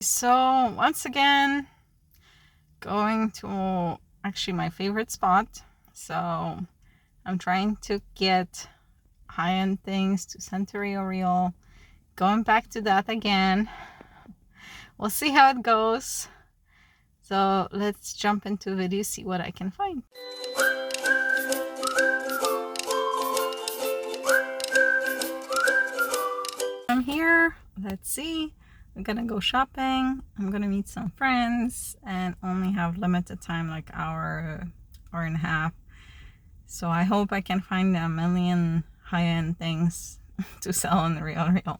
So once again, going to actually my favorite spot. So I'm trying to get high-end things to Century Real. Going back to that again. We'll see how it goes. So let's jump into video, see what I can find. I'm here. Let's see. We're gonna go shopping. I'm gonna meet some friends and only have limited time, like hour and a half. So I hope I can find a million high-end things to sell on the real.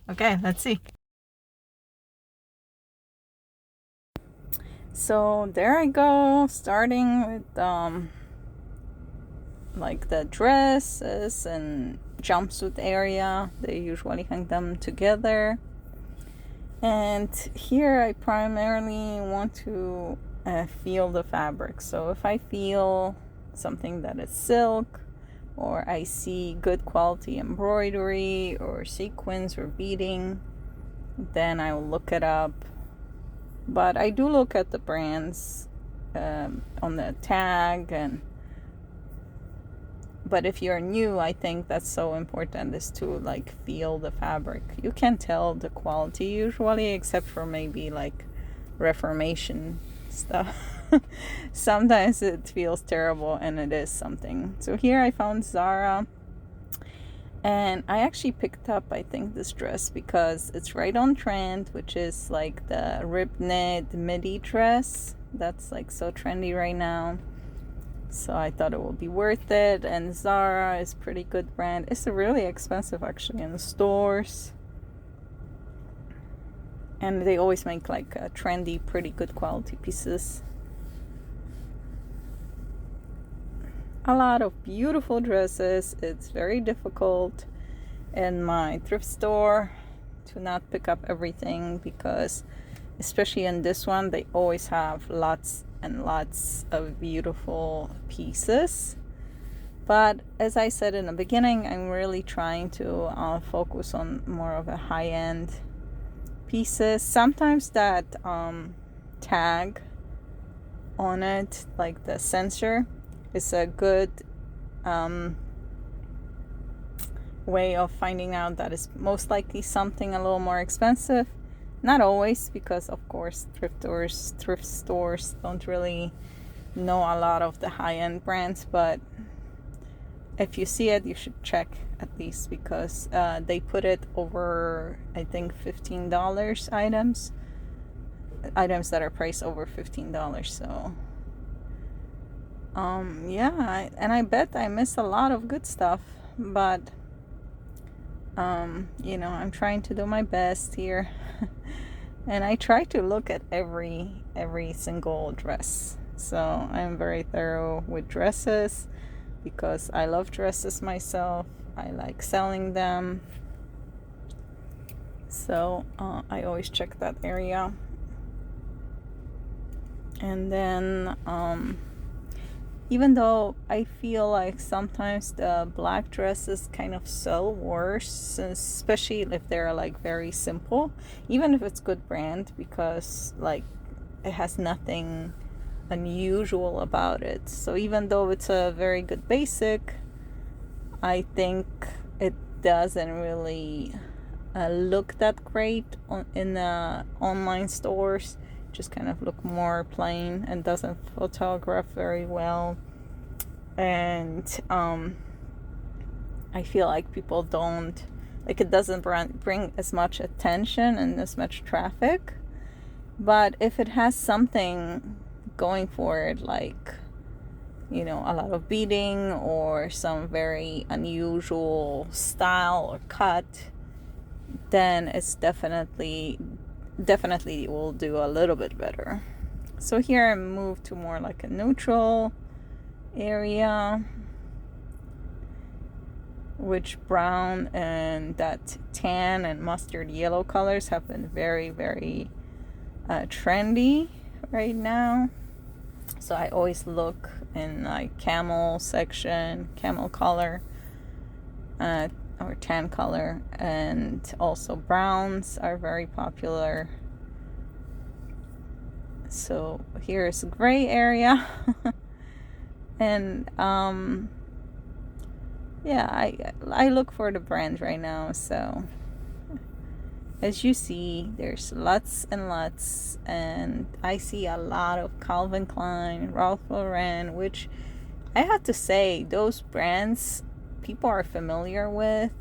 Okay, let's see. So there I go, starting with like the dresses and jumpsuit area. They usually hang them together. And here I primarily want to feel the fabric. So if I feel something that is silk, or I see good quality embroidery or sequins or beading, then I will look it up. But I do look at the brands on the tag, but if you're new, I think that's so important, is to like feel the fabric. You can tell the quality usually, except for maybe like Reformation stuff. Sometimes it feels terrible, and it is something. So here I found Zara, and I actually picked up, I think, this dress because it's right on trend, which is like the rib knit midi dress that's like so trendy right now. So I thought it would be worth it. And Zara is pretty good brand. It's really expensive actually in the stores, and they always make like trendy, pretty good quality pieces. A lot of beautiful dresses. It's very difficult in my thrift store to not pick up everything, because especially in this one, they always have lots and lots of beautiful pieces. But as I said in the beginning, I'm really trying to focus on more of a high-end pieces. Sometimes that tag on it, like the sensor, is a good way of finding out that it's most likely something a little more expensive. Not always, because of course thrift stores don't really know a lot of the high-end brands, but if you see it, you should check at least, because they put it over, I think, $15 items that are priced over $15. So yeah, and I bet I miss a lot of good stuff, but I'm trying to do my best here. And I try to look at every single dress. So I'm very thorough with dresses because I love dresses myself. I like selling them. So I always check that area. And then even though I feel like sometimes the black dresses kind of sell worse, especially if they're like very simple, even if it's good brand, because like it has nothing unusual about it. So even though it's a very good basic, I think it doesn't really look that great in the online stores. Just kind of look more plain and doesn't photograph very well. And I feel like people don't like, it doesn't bring as much attention and as much traffic. But if it has something going for it, like a lot of beading or some very unusual style or cut, then it's definitely will do a little bit better. So here I moved to more like a neutral area, which brown and that tan and mustard yellow colors have been very, very trendy right now. So I always look in like camel section, camel color, or tan color, and also browns are very popular. So here's a gray area. And yeah, I look for the brand right now. So as you see, there's lots and lots, and I see a lot of Calvin Klein, Ralph Lauren, which I have to say, those brands people are familiar with.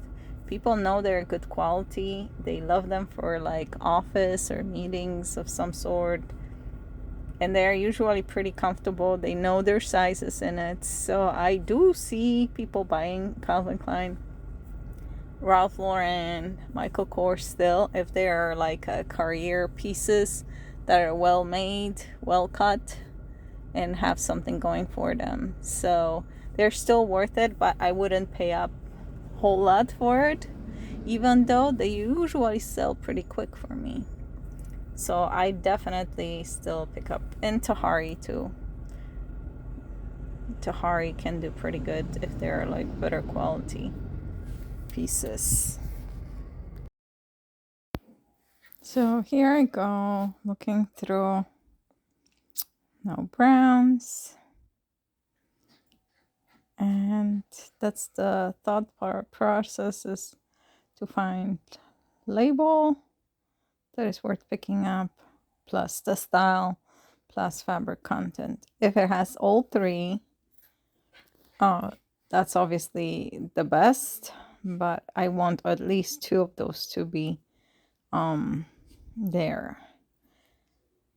People know they're good quality. They love them for like office or meetings of some sort. And they're usually pretty comfortable. They know their sizes in it. So I do see people buying Calvin Klein, Ralph Lauren, Michael Kors still, if they are like career pieces that are well made, well cut, and have something going for them. So they're still worth it, but I wouldn't pay up a whole lot for it, even though they usually sell pretty quick for me. So I definitely still pick up. And Tahari too. Tahari can do pretty good if they're like better quality pieces. So here I go, looking through. No browns. And that's the thought process, is to find label that is worth picking up, plus the style, plus fabric content. If it has all three, that's obviously the best, but I want at least two of those to be there.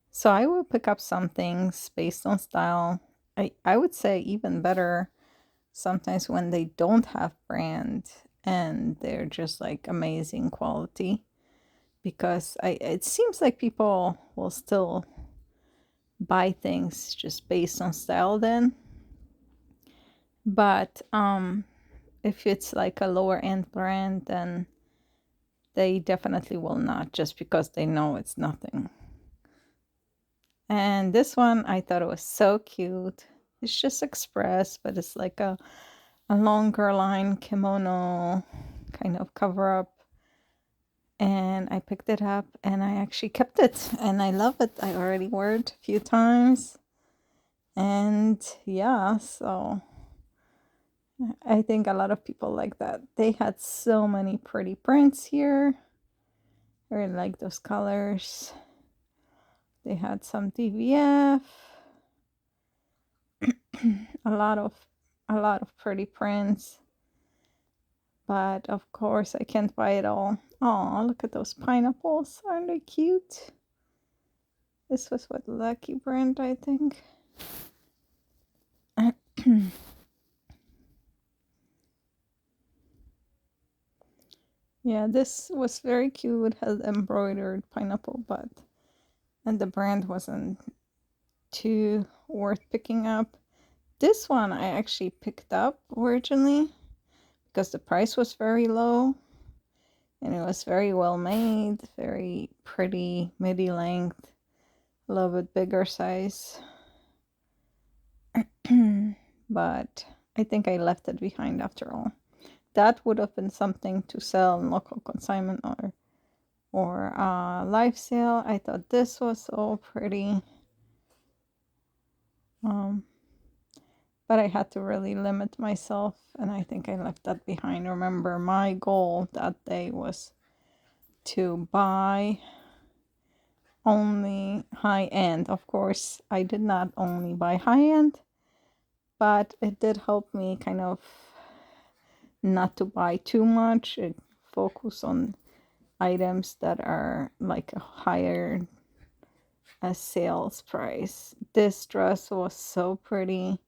So I will pick up some things based on style. I would say even better sometimes when they don't have brand and they're just like amazing quality, because it seems like people will still buy things just based on style then. But if it's like a lower end brand, then they definitely will not, just because they know it's nothing. And this one, I thought it was so cute. It's just express, but it's like a longer line kimono kind of cover up. And I picked it up and I actually kept it and I love it. I already wore it a few times. And yeah, so I think a lot of people like that. They had so many pretty prints here. I really like those colors. They had some DVF. a lot of pretty prints. But of course I can't buy it all. Oh, look at those pineapples. Aren't they cute? This was what, Lucky brand, I think. Yeah, this was very cute. It had embroidered pineapple, and the brand wasn't too worth picking up. This one I actually picked up originally because the price was very low and it was very well made, very pretty, midi length, a little bit bigger size. But I think I left it behind after all. That would have been something to sell in local consignment or live sale. I thought this was so pretty. But I had to really limit myself, and I think I left that behind. Remember, my goal that day was to buy only high end. Of course, I did not only buy high end, but it did help me kind of not to buy too much. It focus on items that are like a higher sales price. This dress was so pretty.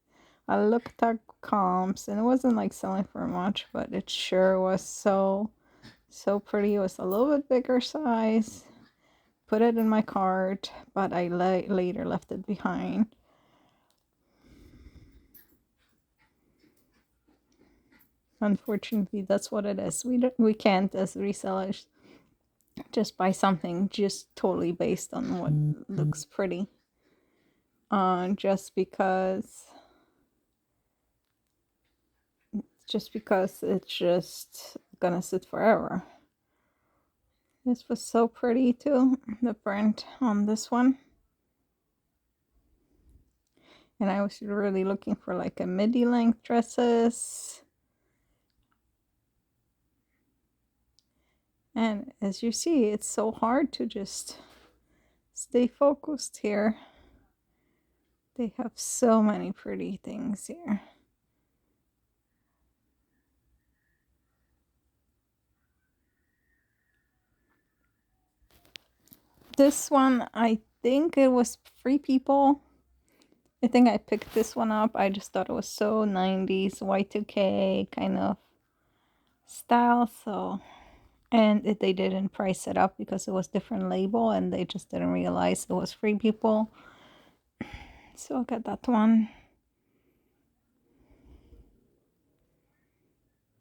I looked at comps and it wasn't like selling for much, but it sure was so pretty. It was a little bit bigger size. Put it in my cart, but I later left it behind. Unfortunately, that's what it is. We can't, as resellers, just buy something just totally based on what looks pretty. Just because it's just gonna sit forever. This was so pretty too, the print on this one. And I was really looking for like a midi length dresses. And as you see, it's so hard to just stay focused here. They have so many pretty things here. This one, I think it was Free People. I think I picked this one up. I just thought it was so 90s, Y2K kind of style. So, and they didn't price it up because it was different label and they just didn't realize it was Free People. So I got that one.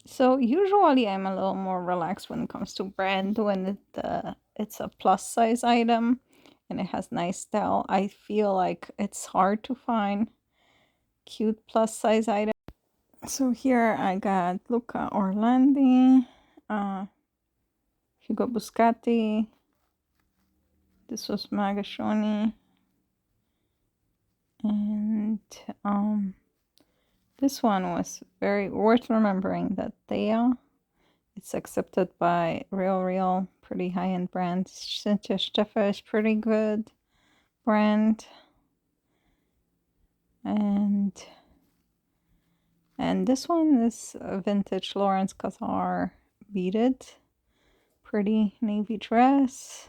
So usually I'm a little more relaxed when it comes to brand when it's a plus size item and it has nice style. I feel like it's hard to find cute plus size items. So here I got Luca Orlandi, Hugo Buscati. This was Magashoni, and this one was very worth remembering that Thea. It's accepted by real pretty high-end brands. Cynthia Steffa is pretty good brand. And this one is a vintage Lawrence Kazar beaded. Pretty navy dress.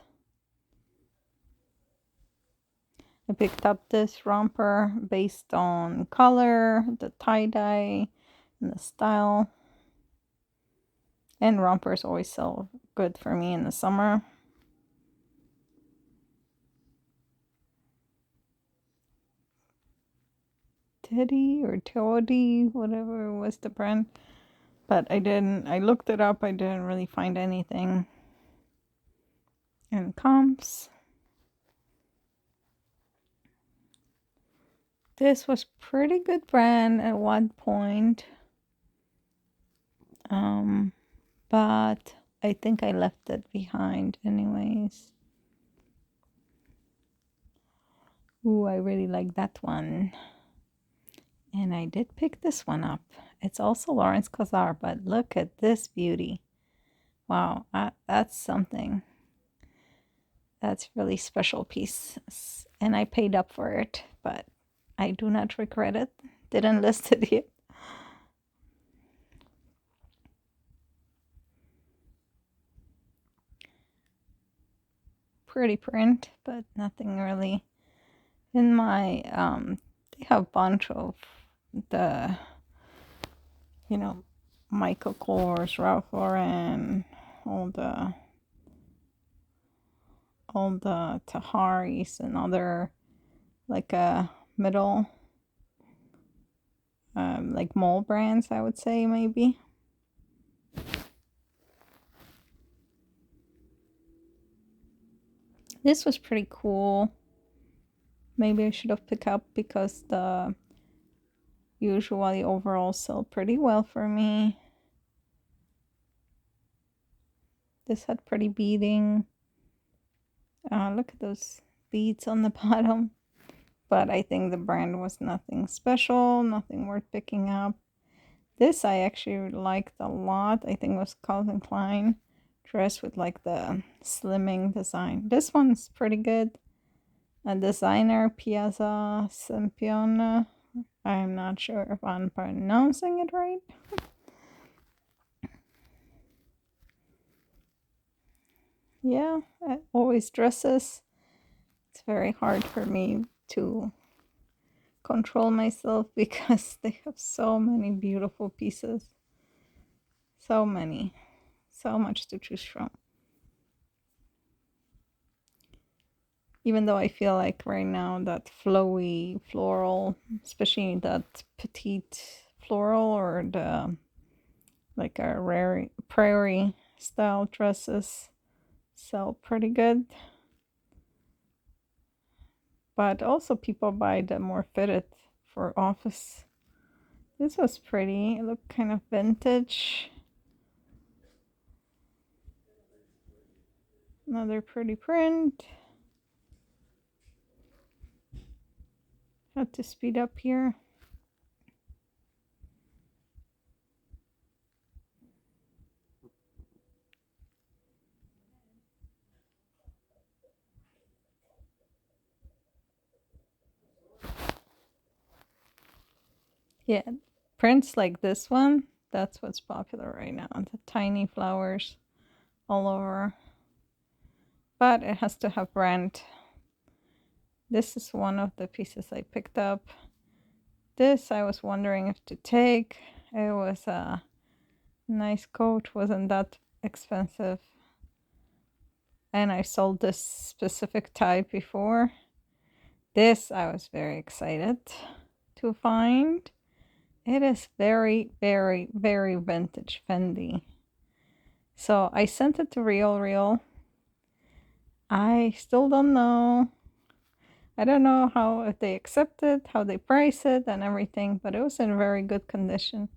I picked up this romper based on color, the tie-dye, and the style. And rompers always sell good for me in the summer. Teddy or Toddy, whatever was the brand. But I looked it up, I didn't really find anything in comps. This was pretty good brand at one point. But I think I left it behind anyways. Ooh, I really like that one. And I did pick this one up. It's also Lawrence Kazar, but look at this beauty. Wow, that's something. That's really special piece. And I paid up for it, but I do not regret it. Didn't list it yet. Pretty print, but nothing really. In my they have a bunch of the Michael Kors, Ralph Lauren, all the Taharis and other like middle like mall brands, I would say maybe. This was pretty cool. Maybe I should have picked up because the usually overall sell pretty well for me. This had pretty beading. Look at those beads on the bottom. But I think the brand was nothing special, nothing worth picking up. This I actually liked a lot. I think it was Calvin Klein dress with like the slimming design. This one's pretty good. A designer, Piazza Sempione. I'm not sure if I'm pronouncing it right. Yeah, always dresses. It's very hard for me to control myself because they have so many beautiful pieces. So many. So much to choose from. Even though I feel like right now that flowy floral, especially that petite floral or the like a rare prairie style dresses sell pretty good. But also people buy the more fitted for office. This was pretty. It looked kind of vintage. Another pretty print. Have to speed up here. Yeah, prints like this one, that's what's popular right now. The tiny flowers all over. But it has to have brand. This is one of the pieces I picked up. This I was wondering if to take. It was a nice coat, wasn't that expensive. And I sold this specific type before. This I was very excited to find. It is very, very, very vintage Fendi. So I sent it to Real. I still don't know. I don't know how, if they accept it, how they price it and everything, but it was in very good condition.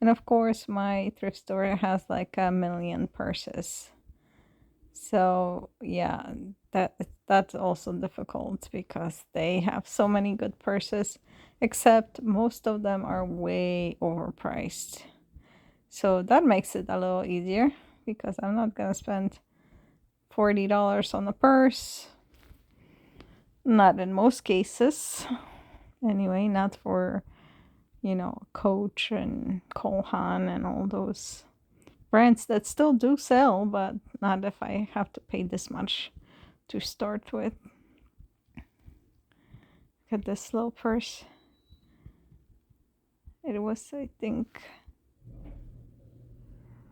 And of course, my thrift store has like 1,000,000 purses. So yeah, that's also difficult because they have so many good purses, except most of them are way overpriced. So that makes it a little easier because I'm not gonna spend $40 on a purse. Not in most cases. Anyway, not for, Coach and Kohan and all those brands that still do sell, but not if I have to pay this much to start with. Look at this little purse. It was, I think,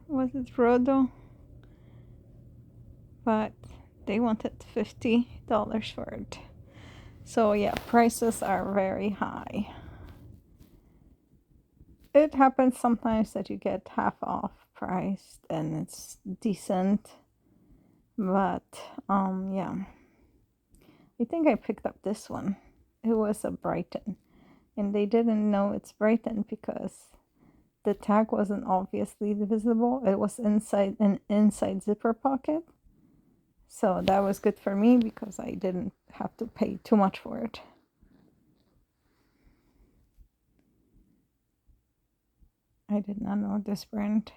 was it Rodo? But they wanted $50 for it. So yeah, prices are very high. It happens sometimes that you get half off priced and it's decent. But yeah. I think I picked up this one. It was a Brighton. And they didn't know it's Brighton because the tag wasn't obviously visible. It was inside an inside zipper pocket. So that was good for me because I didn't have to pay too much for it. I did not know this brand.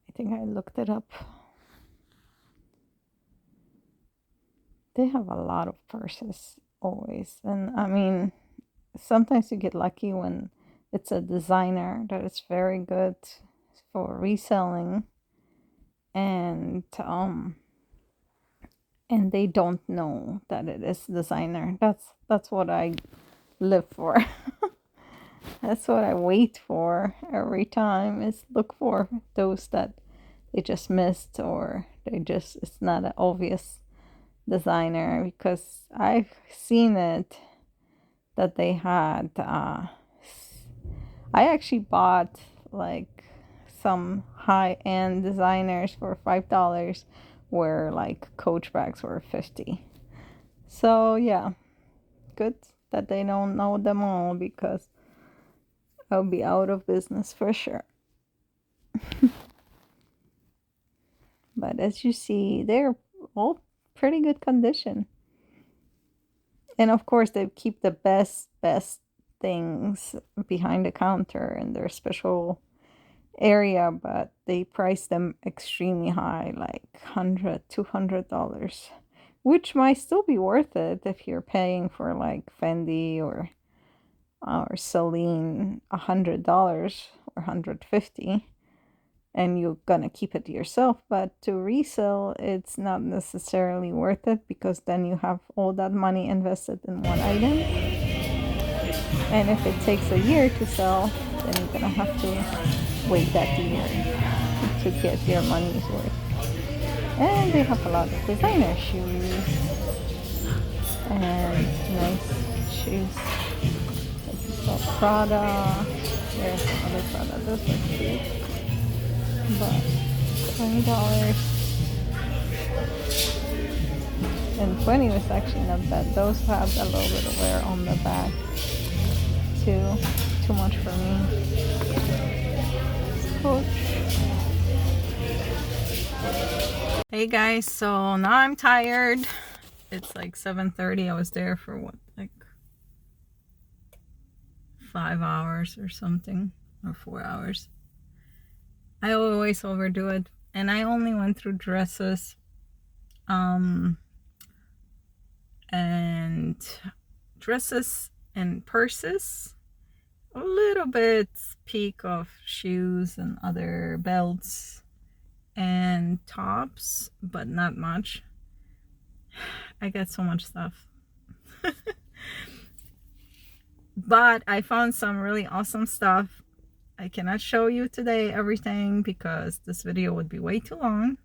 I think I looked it up. They have a lot of purses always. And I mean, sometimes you get lucky when it's a designer that is very good for reselling and they don't know that it is designer. That's what I live for. That's what I wait for every time, is look for those that they just missed or it's not an obvious designer, because I've seen it that they had I actually bought like some high-end designers for $5 where like Coach bags were 50. So yeah, good that they don't know them all because I'll be out of business for sure. But as you see, they're all pretty good condition. And of course, they keep the best things behind the counter in their special area, but they price them extremely high, like $100, $200, which might still be worth it if you're paying for like Fendi or Celine $100 or $150 and you're gonna keep it yourself. But to resell, it's not necessarily worth it because then you have all that money invested in one item, and if it takes a year to sell, then you're gonna have to wait that year to get your money's worth. And they have a lot of designer shoes and nice shoes. Like you saw Prada. There's some other Prada. Those are cute. But $20 and 20 was actually not bad. Those have a little bit of wear on the back too much for me. Coach. Hey guys, so now I'm tired. It's like 7:30. I was there for what, like 5 hours or something, or 4 hours. I always overdo it, and I only went through dresses and purses, a little bit peek of shoes and other belts and tops, but not much. I got so much stuff. But I found some really awesome stuff. I cannot show you today everything because this video would be way too long,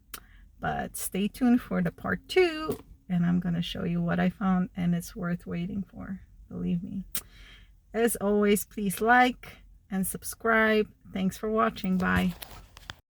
but stay tuned for the part 2, and I'm gonna show you what I found, and it's worth waiting for, believe me. As always, please like and subscribe. Thanks for watching. Bye.